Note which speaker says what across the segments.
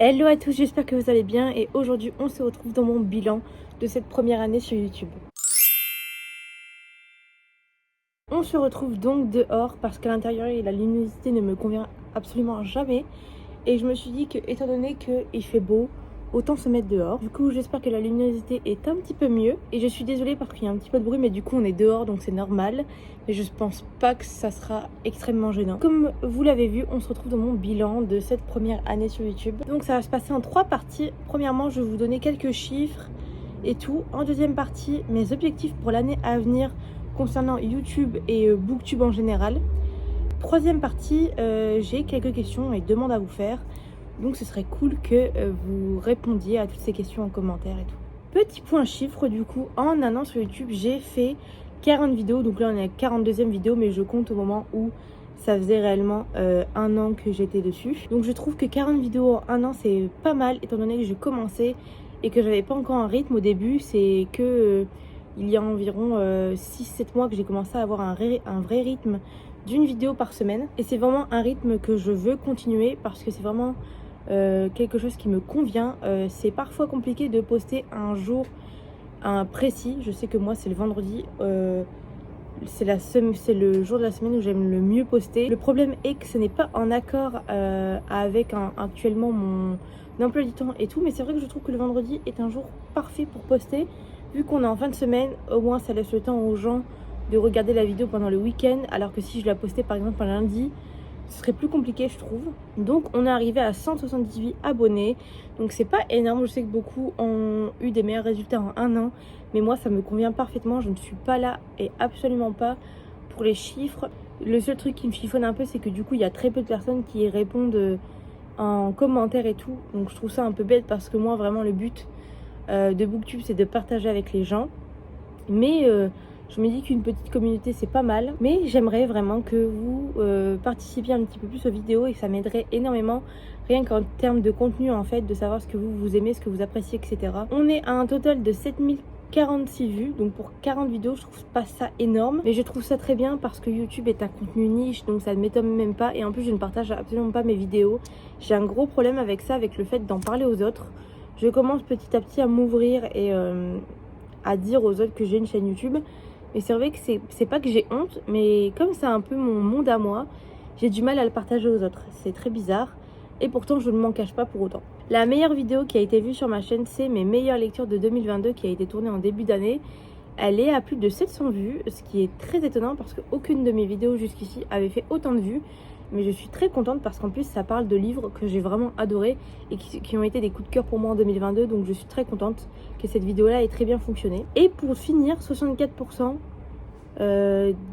Speaker 1: Hello à tous, j'espère que vous allez bien et aujourd'hui on se retrouve dans mon bilan de cette première année sur YouTube. On se retrouve donc dehors parce qu'à l'intérieur la luminosité ne me convient absolument jamais et je me suis dit que étant donné qu'il fait beau, autant se mettre dehors. Du coup j'espère que la luminosité est un petit peu mieux et je suis désolée parce qu'il y a un petit peu de bruit mais du coup on est dehors donc c'est normal, mais je pense pas que ça sera extrêmement gênant. Comme vous l'avez vu, on se retrouve dans mon bilan de cette première année sur YouTube. Donc ça va se passer en 3 parties. Premièrement, je vais vous donner quelques chiffres et tout. En deuxième partie, mes objectifs pour l'année à venir concernant YouTube et Booktube en général. Troisième partie, j'ai quelques questions et demandes à vous faire. Donc ce serait cool que vous répondiez à toutes ces questions en commentaire et tout. Petit point chiffre du coup, en un an sur YouTube, j'ai fait 40 vidéos. Donc là on est à la 42e vidéo, mais je compte au moment où ça faisait réellement un an que j'étais dessus. Donc je trouve que 40 vidéos en un an c'est pas mal, étant donné que j'ai commencé et que j'avais pas encore un rythme au début. C'est que il y a environ 6-7 mois que j'ai commencé à avoir un vrai rythme d'une vidéo par semaine. Et c'est vraiment un rythme que je veux continuer parce que c'est vraiment quelque chose qui me convient. C'est parfois compliqué de poster un jour précis. Je sais que moi c'est le vendredi, c'est le jour de la semaine où j'aime le mieux poster. Le problème est que ce n'est pas en accord avec actuellement mon emploi du temps et tout, mais c'est vrai que je trouve que le vendredi est un jour parfait pour poster. Vu qu'on est en fin de semaine, au moins ça laisse le temps aux gens de regarder la vidéo pendant le week-end, alors que si je la postais par exemple un lundi, ce serait plus compliqué je trouve. Donc on est arrivé à 178 abonnés, donc c'est pas énorme. Je sais que beaucoup ont eu des meilleurs résultats en un an, mais moi ça me convient parfaitement. Je ne suis pas là et absolument pas pour les chiffres. Le seul truc qui me chiffonne un peu, c'est que du coup il y a très peu de personnes qui répondent en commentaire et tout, donc je trouve ça un peu bête parce que moi vraiment le but de Booktube c'est de partager avec les gens, mais je me dis qu'une petite communauté c'est pas mal, mais j'aimerais vraiment que vous participiez un petit peu plus aux vidéos et ça m'aiderait énormément, rien qu'en termes de contenu en fait, de savoir ce que vous aimez, ce que vous appréciez, etc. On est à un total de 7046 vues, donc pour 40 vidéos je trouve pas ça énorme, mais je trouve ça très bien parce que YouTube est un contenu niche, donc ça ne m'étonne même pas, et en plus je ne partage absolument pas mes vidéos. J'ai un gros problème avec ça, avec le fait d'en parler aux autres. Je commence petit à petit à m'ouvrir et à dire aux autres que j'ai une chaîne YouTube. Mais c'est vrai que c'est pas que j'ai honte, mais comme c'est un peu mon monde à moi, j'ai du mal à le partager aux autres. C'est très bizarre et pourtant je ne m'en cache pas pour autant. La meilleure vidéo qui a été vue sur ma chaîne, c'est mes meilleures lectures de 2022 qui a été tournée en début d'année. Elle est à plus de 700 vues, ce qui est très étonnant parce qu'aucune de mes vidéos jusqu'ici avait fait autant de vues. Mais je suis très contente parce qu'en plus ça parle de livres que j'ai vraiment adorés et qui ont été des coups de cœur pour moi en 2022. Donc je suis très contente que cette vidéo là ait très bien fonctionné. Et pour finir, 64%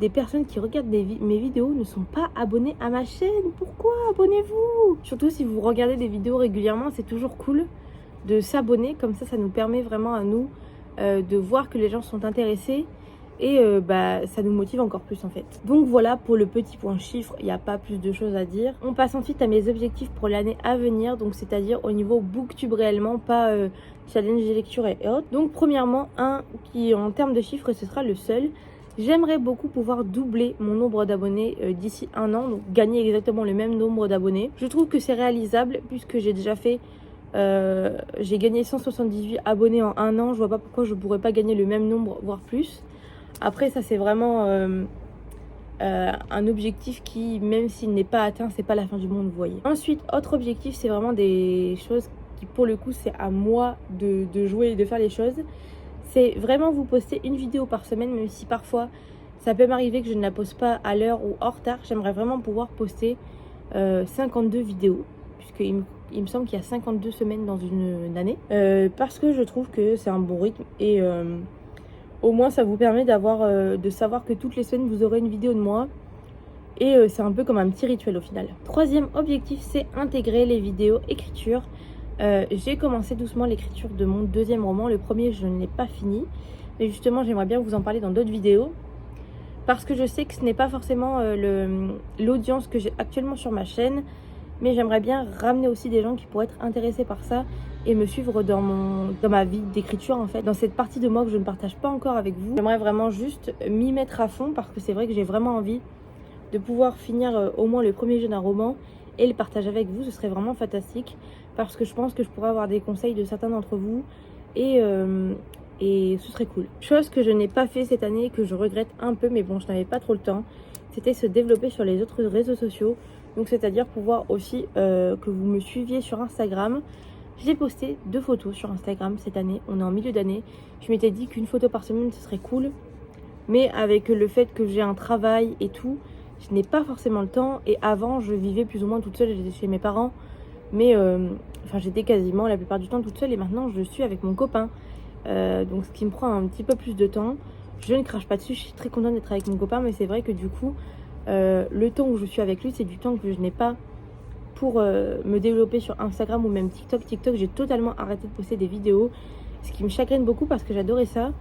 Speaker 1: des personnes qui regardent mes vidéos ne sont pas abonnées à ma chaîne. Pourquoi? Abonnez-vous! Surtout si vous regardez des vidéos régulièrement, c'est toujours cool de s'abonner. Comme ça nous permet vraiment à nous de voir que les gens sont intéressés. Et ça nous motive encore plus en fait. Donc voilà pour le petit point chiffre, il n'y a pas plus de choses à dire. On passe ensuite à mes objectifs pour l'année à venir, donc c'est-à-dire au niveau Booktube réellement, pas challenge de lecture et autres. Donc premièrement, un qui en termes de chiffres ce sera le seul. J'aimerais beaucoup pouvoir doubler mon nombre d'abonnés d'ici un an, donc gagner exactement le même nombre d'abonnés. Je trouve que c'est réalisable puisque j'ai déjà fait... j'ai gagné 178 abonnés en un an, je vois pas pourquoi je pourrais pas gagner le même nombre, voire plus. Après ça c'est vraiment un objectif qui, même s'il n'est pas atteint, c'est pas la fin du monde, vous voyez. Ensuite, autre objectif, c'est vraiment des choses qui pour le coup c'est à moi de jouer et de faire les choses. C'est vraiment vous poster une vidéo par semaine, même si parfois ça peut m'arriver que je ne la poste pas à l'heure ou en retard. J'aimerais vraiment pouvoir poster 52 vidéos, puisqu'il me semble qu'il y a 52 semaines dans une année, parce que je trouve que c'est un bon rythme et au moins ça vous permet de savoir que toutes les semaines vous aurez une vidéo de moi. Et c'est un peu comme un petit rituel au final. Troisième objectif, c'est intégrer les vidéos écriture. J'ai commencé doucement l'écriture de mon deuxième roman. Le premier je ne l'ai pas fini, mais justement j'aimerais bien vous en parler dans d'autres vidéos. Parce que je sais que ce n'est pas forcément l'audience que j'ai actuellement sur ma chaîne. Mais j'aimerais bien ramener aussi des gens qui pourraient être intéressés par ça et me suivre dans ma vie d'écriture en fait, dans cette partie de moi que je ne partage pas encore avec vous. J'aimerais vraiment juste m'y mettre à fond parce que c'est vrai que j'ai vraiment envie de pouvoir finir au moins le premier jet d'un roman et le partager avec vous, ce serait vraiment fantastique. parce que je pense que je pourrais avoir des conseils de certains d'entre vous et ce serait cool. Chose que je n'ai pas fait cette année, que je regrette un peu, mais bon, je n'avais pas trop le temps, c'était se développer sur les autres réseaux sociaux. Donc c'est-à-dire pouvoir aussi que vous me suiviez sur Instagram. J'ai posté 2 photos sur Instagram cette année, on est en milieu d'année. Je m'étais dit qu'une photo par semaine ce serait cool, mais avec le fait que j'ai un travail et tout, je n'ai pas forcément le temps. Et avant je vivais plus ou moins toute seule, j'étais chez mes parents, mais enfin j'étais quasiment la plupart du temps toute seule, et maintenant je suis avec mon copain, donc ce qui me prend un petit peu plus de temps. Je ne crache pas dessus, je suis très contente d'être avec mon copain, mais c'est vrai que du coup le temps où je suis avec lui, c'est du temps que je n'ai pas pour me développer sur Instagram ou même TikTok. TikTok, j'ai totalement arrêté de poster des vidéos, ce qui me chagrine beaucoup parce que j'adorais ça.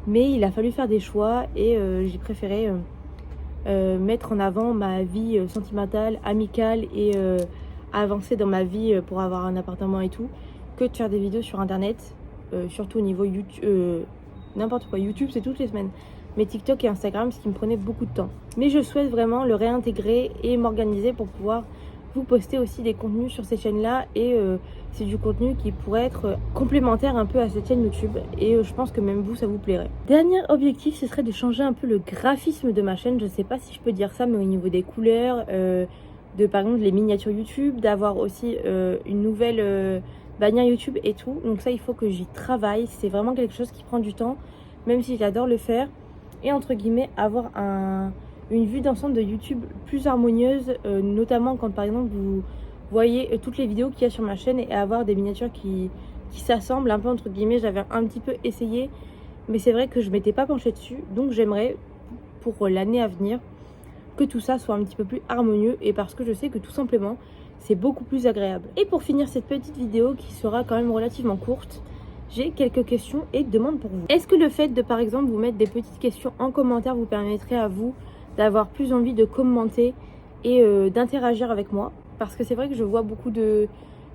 Speaker 1: Mais il a fallu faire des choix et j'ai préféré mettre en avant ma vie sentimentale, amicale et avancer dans ma vie pour avoir un appartement et tout, que de faire des vidéos sur Internet, surtout au niveau YouTube. N'importe quoi, YouTube c'est toutes les semaines. Mais TikTok et Instagram, ce qui me prenait beaucoup de temps. Mais je souhaite vraiment le réintégrer et m'organiser pour pouvoir vous poster aussi des contenus sur ces chaînes-là. Et c'est du contenu qui pourrait être complémentaire un peu à cette chaîne YouTube. Et je pense que même vous, ça vous plairait. Dernier objectif, ce serait de changer un peu le graphisme de ma chaîne. Je sais pas si je peux dire ça, mais au niveau des couleurs, de par exemple les miniatures YouTube, d'avoir aussi une nouvelle bannière YouTube et tout. Donc ça, il faut que j'y travaille. C'est vraiment quelque chose qui prend du temps, même si j'adore le faire. Et entre guillemets, avoir une vue d'ensemble de YouTube plus harmonieuse, notamment quand par exemple vous voyez toutes les vidéos qu'il y a sur ma chaîne, et avoir des miniatures qui s'assemblent un peu entre guillemets. J'avais un petit peu essayé, mais c'est vrai que je m'étais pas penchée dessus. Donc j'aimerais pour l'année à venir que tout ça soit un petit peu plus harmonieux, et parce que je sais que tout simplement c'est beaucoup plus agréable. Et pour finir cette petite vidéo qui sera quand même relativement courte, j'ai quelques questions et demandes pour vous. Est-ce que le fait de par exemple vous mettre des petites questions en commentaire vous permettrait à vous d'avoir plus envie de commenter et d'interagir avec moi? Parce que c'est vrai que je vois beaucoup de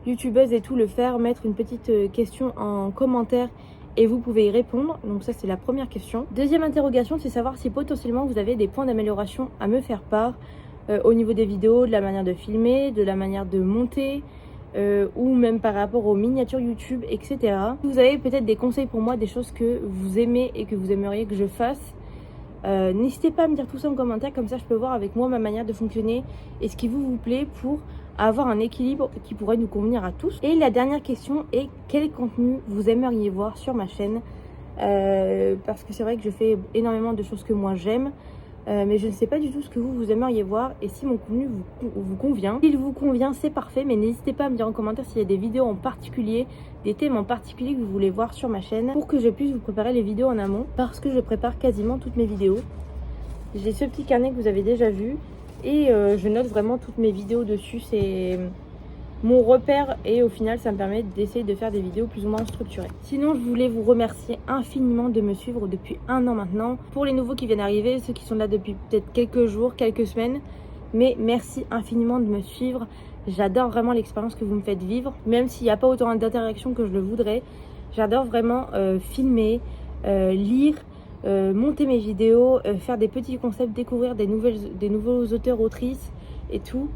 Speaker 1: youtubeuses et tout le faire, mettre une petite question en commentaire et vous pouvez y répondre. Donc ça, c'est la première question. Deuxième interrogation, c'est savoir si potentiellement vous avez des points d'amélioration à me faire part au niveau des vidéos, de la manière de filmer, de la manière de monter, ou même par rapport aux miniatures YouTube, etc. Vous avez peut-être des conseils pour moi, des choses que vous aimez et que vous aimeriez que je fasse. N'hésitez pas à me dire tout ça en commentaire, comme ça je peux voir avec moi ma manière de fonctionner et ce qui vous plaît, pour avoir un équilibre qui pourrait nous convenir à tous. Et la dernière question est: quel contenu vous aimeriez voir sur ma chaîne? Parce que c'est vrai que je fais énormément de choses que moi j'aime, mais je ne sais pas du tout ce que vous aimeriez voir et si mon contenu vous convient. S'il vous convient, c'est parfait, mais n'hésitez pas à me dire en commentaire s'il y a des vidéos en particulier, des thèmes en particulier que vous voulez voir sur ma chaîne, pour que je puisse vous préparer les vidéos en amont, parce que je prépare quasiment toutes mes vidéos. J'ai ce petit carnet que vous avez déjà vu et je note vraiment toutes mes vidéos dessus. C'est mon repère et au final ça me permet d'essayer de faire des vidéos plus ou moins structurées. Sinon, je voulais vous remercier infiniment de me suivre depuis 1 an maintenant. Pour les nouveaux qui viennent d'arriver, ceux qui sont là depuis peut-être quelques jours, quelques semaines, mais merci infiniment de me suivre. J'adore vraiment l'expérience que vous me faites vivre, même s'il n'y a pas autant d'interaction que je le voudrais. J'adore vraiment filmer, lire, monter mes vidéos, faire des petits concepts, découvrir des nouveaux auteurs, autrices et tout.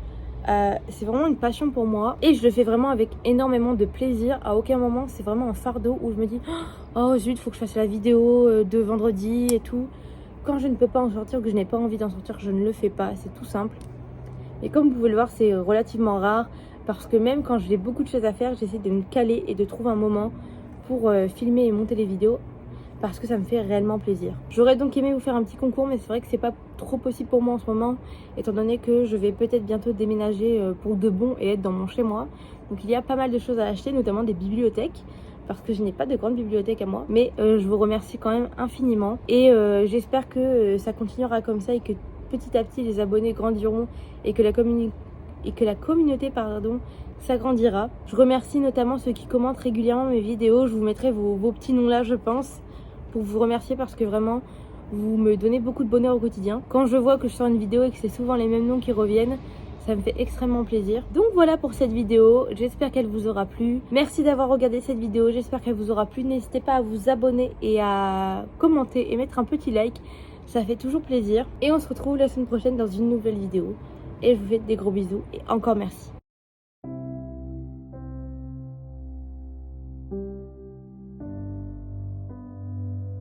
Speaker 1: C'est vraiment une passion pour moi et je le fais vraiment avec énormément de plaisir. À aucun moment c'est vraiment un fardeau où je me dis oh zut, faut que je fasse la vidéo de vendredi et tout. Quand je ne peux pas en sortir, que je n'ai pas envie d'en sortir, je ne le fais pas, c'est tout simple. Et comme vous pouvez le voir, c'est relativement rare, parce que même quand j'ai beaucoup de choses à faire, j'essaie de me caler et de trouver un moment pour filmer et monter les vidéos, parce que ça me fait réellement plaisir. J'aurais donc aimé vous faire un petit concours, mais c'est vrai que c'est pas trop possible pour moi en ce moment, étant donné que je vais peut-être bientôt déménager pour de bon et être dans mon chez moi. Donc il y a pas mal de choses à acheter, notamment des bibliothèques, parce que je n'ai pas de grande bibliothèque à moi. Mais je vous remercie quand même infiniment et j'espère que ça continuera comme ça et que petit à petit les abonnés grandiront et que la communauté s'agrandira. Je remercie notamment ceux qui commentent régulièrement mes vidéos. Je vous mettrai vos petits noms là, je pense, pour vous remercier, parce que vraiment vous me donnez beaucoup de bonheur au quotidien. Quand je vois que je sors une vidéo et que c'est souvent les mêmes noms qui reviennent, ça me fait extrêmement plaisir. Donc voilà pour cette vidéo, j'espère qu'elle vous aura plu. Merci d'avoir regardé cette vidéo, j'espère qu'elle vous aura plu. N'hésitez pas à vous abonner et à commenter et mettre un petit like, ça fait toujours plaisir. Et on se retrouve la semaine prochaine dans une nouvelle vidéo. Et je vous fais des gros bisous et encore merci. ciao.